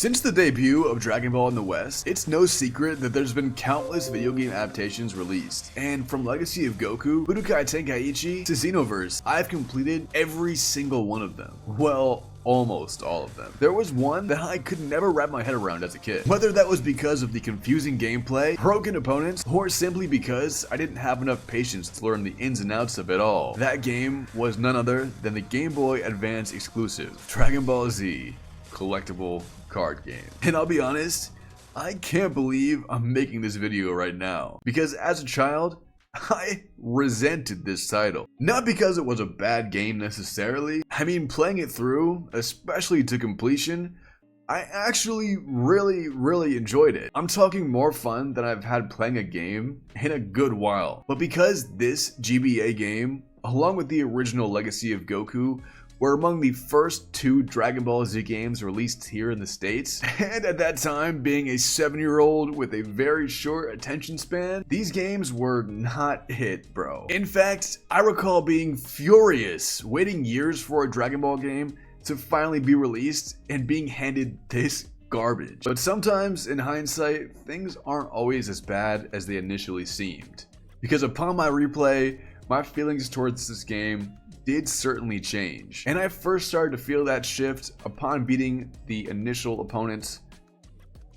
Since the debut of Dragon Ball in the West, it's no secret that there's been countless video game adaptations released. And from Legacy of Goku, Budokai Tenkaichi to Xenoverse, I've completed every single one of them. Well, almost all of them. There was one that I could never wrap my head around as a kid. Whether that was because of the confusing gameplay, broken opponents, or simply because I didn't have enough patience to learn the ins and outs of it all. That game was none other than the Game Boy Advance exclusive, DragonballZ collectible card game. And I'll be honest, I can't believe I'm making this video right now, because as a child, I resented this title. Not because it was a bad game necessarily. I mean, playing it through, especially to completion, I actually really enjoyed it. I'm talking more fun than I've had playing a game in a good while. But because this GBA game, along with the original Legacy of Goku, were among the first two Dragon Ball Z games released here in the States, and at that time being a 7-year-old with a very short attention span, these games were not it, bro. In fact, I recall being furious, waiting years for a Dragon Ball game to finally be released and being handed this garbage. But sometimes, in hindsight, things aren't always as bad as they initially seemed. Because upon my replay, my feelings towards this game did certainly change. And I first started to feel that shift upon beating the initial opponents,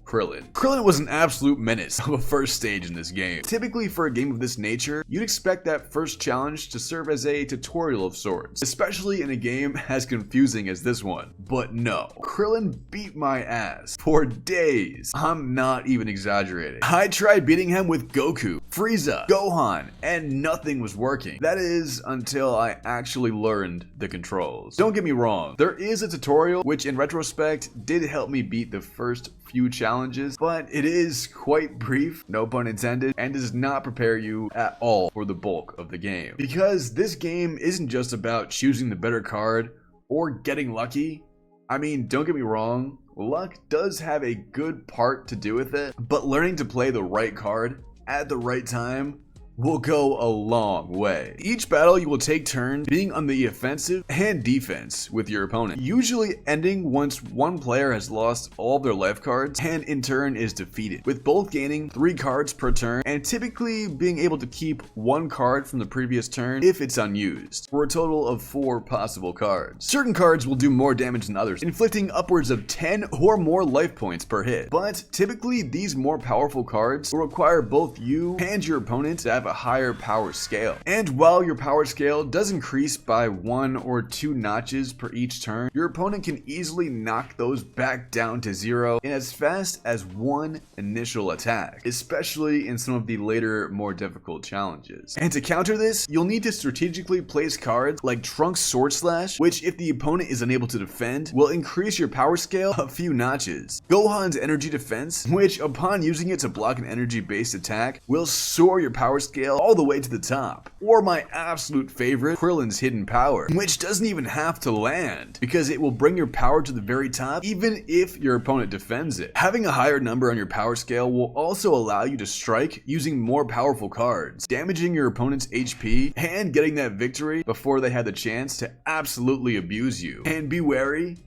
Krillin. Krillin was an absolute menace of a first stage in this game. Typically for a game of this nature, you'd expect that first challenge to serve as a tutorial of sorts, especially in a game as confusing as this one. But no, Krillin beat my ass for days. I'm not even exaggerating. I tried beating him with Goku, Frieza, Gohan, and nothing was working. That is until I actually learned the controls. Don't get me wrong, there is a tutorial which in retrospect did help me beat the first few challenges, but it is quite brief, no pun intended, and does not prepare you at all for the bulk of the game. Because this game isn't just about choosing the better card or getting lucky. I mean, don't get me wrong, luck does have a good part to do with it, but learning to play the right card at the right time will go a long way. Each battle you will take turns being on the offensive and defense with your opponent, usually ending once one player has lost all of their life cards and in turn is defeated, with both gaining 3 cards per turn and typically being able to keep 1 card from the previous turn if it's unused, for a total of 4 possible cards. Certain cards will do more damage than others, inflicting upwards of 10 or more life points per hit, but typically these more powerful cards will require both you and your opponent to have a higher power scale. And while your power scale does increase by 1 or 2 notches per each turn, your opponent can easily knock those back down to 0 in as fast as 1 initial attack, especially in some of the later, more difficult challenges. And to counter this, you'll need to strategically place cards like Trunks' Sword Slash, which if the opponent is unable to defend, will increase your power scale a few notches. Gohan's Energy Defense, which upon using it to block an energy-based attack, will soar your power scale all the way to the top. Or my absolute favorite, Krillin's Hidden Power, which doesn't even have to land, because it will bring your power to the very top even if your opponent defends it. Having a higher number on your power scale will also allow you to strike using more powerful cards, damaging your opponent's HP and getting that victory before they had the chance to absolutely abuse you. And be wary,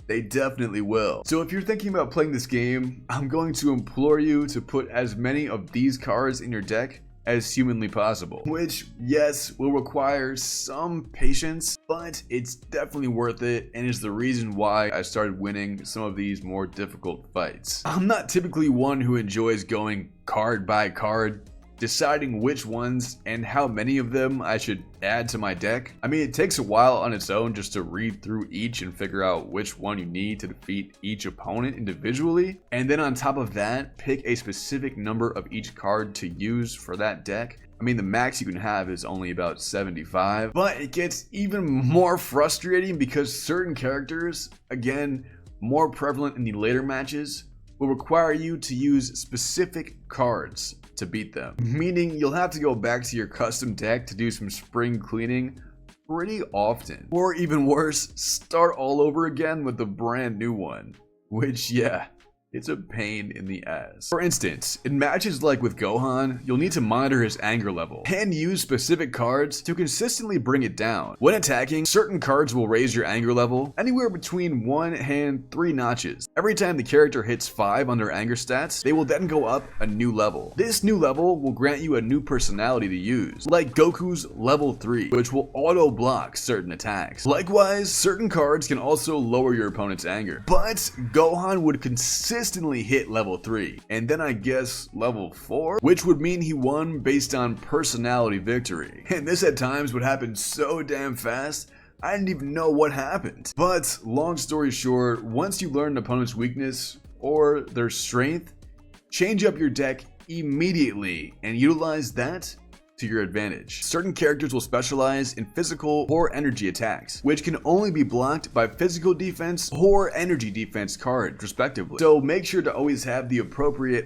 they definitely will. So if you're thinking about playing this game, I'm going to implore you to put as many of these cards in your deck as humanly possible, which yes will require some patience, but it's definitely worth it and is the reason why I started winning some of these more difficult fights. I'm not typically one who enjoys going card by card, deciding which ones and how many of them I should add to my deck. I mean, it takes a while on its own just to read through each and figure out which one you need to defeat each opponent individually. And then on top of that, pick a specific number of each card to use for that deck. I mean, the max you can have is only about 75, but it gets even more frustrating because certain characters, again, more prevalent in the later matches, will require you to use specific cards to beat them, meaning you'll have to go back to your custom deck to do some spring cleaning pretty often, or even worse, start all over again with a brand new one, which yeah, It's a pain in the ass. For instance, in matches like with Gohan, you'll need to monitor his anger level and use specific cards to consistently bring it down. When attacking, certain cards will raise your anger level anywhere between 1 and 3 notches. Every time the character hits 5 on their anger stats, they will then go up a new level. This new level will grant you a new personality to use, like Goku's level 3, which will auto block certain attacks. Likewise, certain cards can also lower your opponent's anger, but Gohan would consistently hit level 3, and then I guess level 4, which would mean he won based on personality victory. And this at times would happen so damn fast, I didn't even know what happened. But long story short, once you learn an opponent's weakness or their strength, change up your deck immediately and utilize that to your advantage. Certain characters will specialize in physical or energy attacks, which can only be blocked by physical defense or energy defense cards, respectively. So make sure to always have the appropriate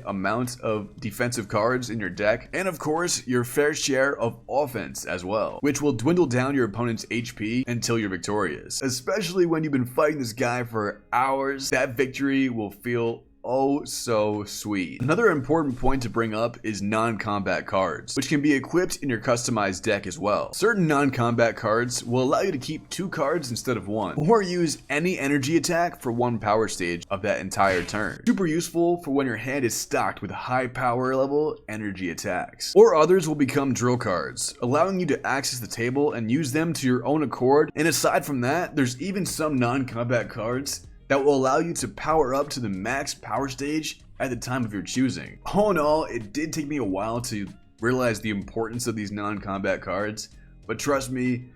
amount of defensive cards in your deck, and of course, your fair share of offense as well, which will dwindle down your opponent's HP until you're victorious. Especially when you've been fighting this guy for hours, that victory will feel oh so sweet. Another important point to bring up is non-combat cards, which can be equipped in your customized deck as well. Certain non-combat cards will allow you to keep 2 cards instead of 1, or use any energy attack for 1 power stage of that entire turn. Super useful for when your hand is stocked with high power level energy attacks. Or others will become drill cards, allowing you to access the table and use them to your own accord. And aside from that, there's even some non-combat cards that will allow you to power up to the max power stage at the time of your choosing. All in all, it did take me a while to realize the importance of these non-combat cards, but trust me,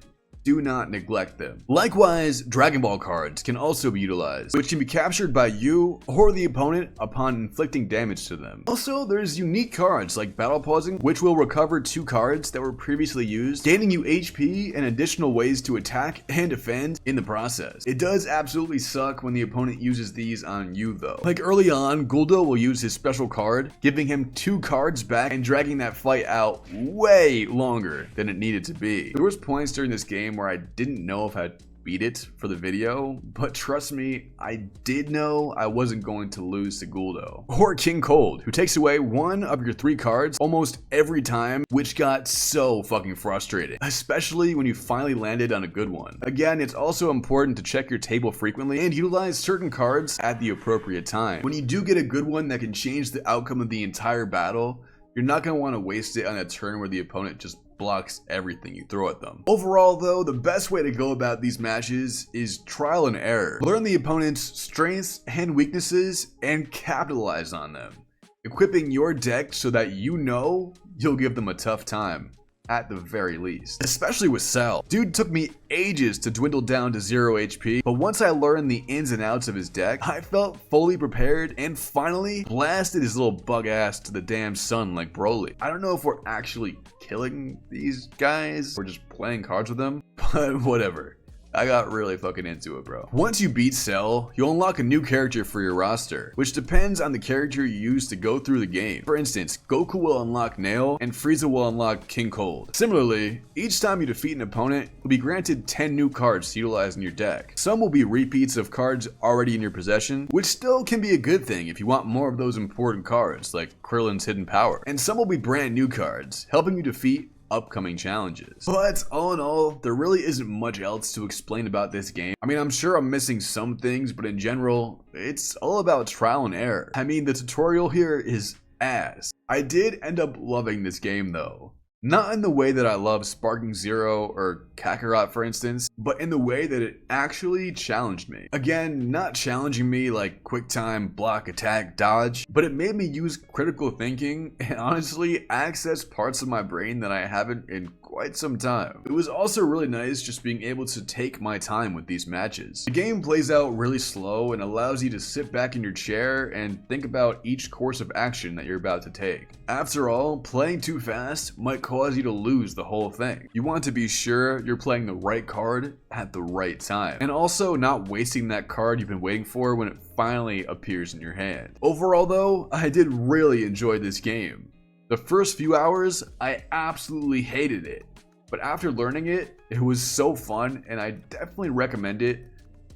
do not neglect them. Likewise, Dragon Ball cards can also be utilized, which can be captured by you or the opponent upon inflicting damage to them. Also, there's unique cards like Battle Pausing, which will recover 2 cards that were previously used, gaining you HP and additional ways to attack and defend in the process. It does absolutely suck when the opponent uses these on you though. Like early on, Guldo will use his special card, giving him 2 cards back and dragging that fight out way longer than it needed to be. There was points during this game where I didn't know if I'd beat it for the video, but trust me, I did know I wasn't going to lose to Guldo. Or King Cold, who takes away 1 of your 3 cards almost every time, which got so fucking frustrating, especially when you finally landed on a good one. Again, it's also important to check your table frequently and utilize certain cards at the appropriate time. When you do get a good one that can change the outcome of the entire battle, you're not going to want to waste it on a turn where the opponent just blocks everything you throw at them. Overall though, the best way to go about these matches is trial and error. Learn the opponent's strengths and weaknesses and capitalize on them, equipping your deck so that you know you'll give them a tough time at the very least. Especially with Cell. Dude took me ages to dwindle down to 0 HP, but once I learned the ins and outs of his deck, I felt fully prepared and finally blasted his little bug ass to the damn sun like Broly. I don't know if we're actually killing these guys or just playing cards with them, but whatever. I got really fucking into it, bro. Once you beat Cell, you'll unlock a new character for your roster, which depends on the character you use to go through the game. For instance, Goku will unlock Nail, and Frieza will unlock King Cold. Similarly, each time you defeat an opponent, you'll be granted 10 new cards to utilize in your deck. Some will be repeats of cards already in your possession, which still can be a good thing if you want more of those important cards, like Krillin's Hidden Power. And some will be brand new cards, helping you defeat upcoming challenges. But all in all, there really isn't much else to explain about this game. I mean, I'm sure I'm missing some things, but in general, it's all about trial and error. I mean, the tutorial here is ass. I did end up loving this game though. Not in the way that I love Sparking Zero or Kakarot for instance, but in the way that it actually challenged me. Again, not challenging me like quick time, block, attack, dodge, but it made me use critical thinking and honestly access parts of my brain that I haven't in quite some time. It was also really nice just being able to take my time with these matches. The game plays out really slow and allows you to sit back in your chair and think about each course of action that you're about to take. After all, playing too fast might cause you to lose the whole thing. You want to be sure you're playing the right card at the right time, and also not wasting that card you've been waiting for when it finally appears in your hand. Overall though, I did really enjoy this game. The first few hours, I absolutely hated it, but after learning it, it was so fun and I definitely recommend it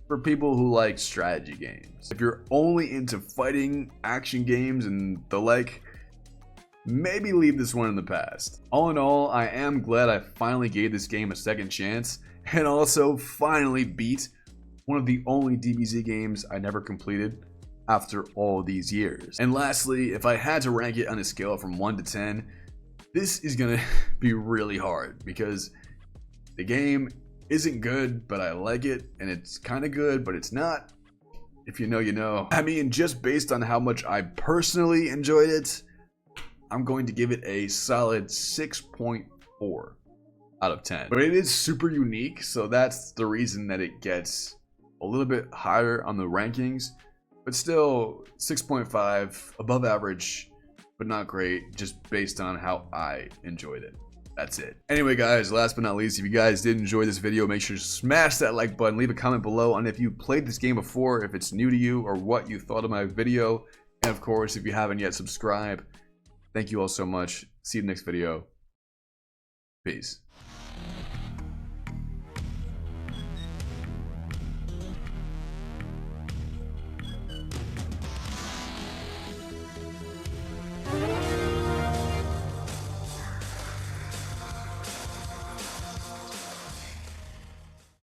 for people who like strategy games. If you're only into fighting, action games, and the like, maybe leave this one in the past. All in all, I am glad I finally gave this game a second chance, and also finally beat one of the only DBZ games I never completed after all these years. And lastly, if I had to rank it on a scale from 1 to 10, this is gonna be really hard because the game isn't good, but I like it, and it's kind of good, but it's not. If you know, you know. I mean, just based on how much I personally enjoyed it, I'm going to give it a solid 6.4 out of 10. But it is super unique, so that's the reason that it gets a little bit higher on the rankings. But still, 6.5, above average, but not great, just based on how I enjoyed it. That's it. Anyway, guys, last but not least, if you guys did enjoy this video, make sure to smash that like button, leave a comment below on if you played this game before, if it's new to you, or what you thought of my video. And of course, if you haven't yet, subscribe. Thank you all so much. See you in the next video. Peace.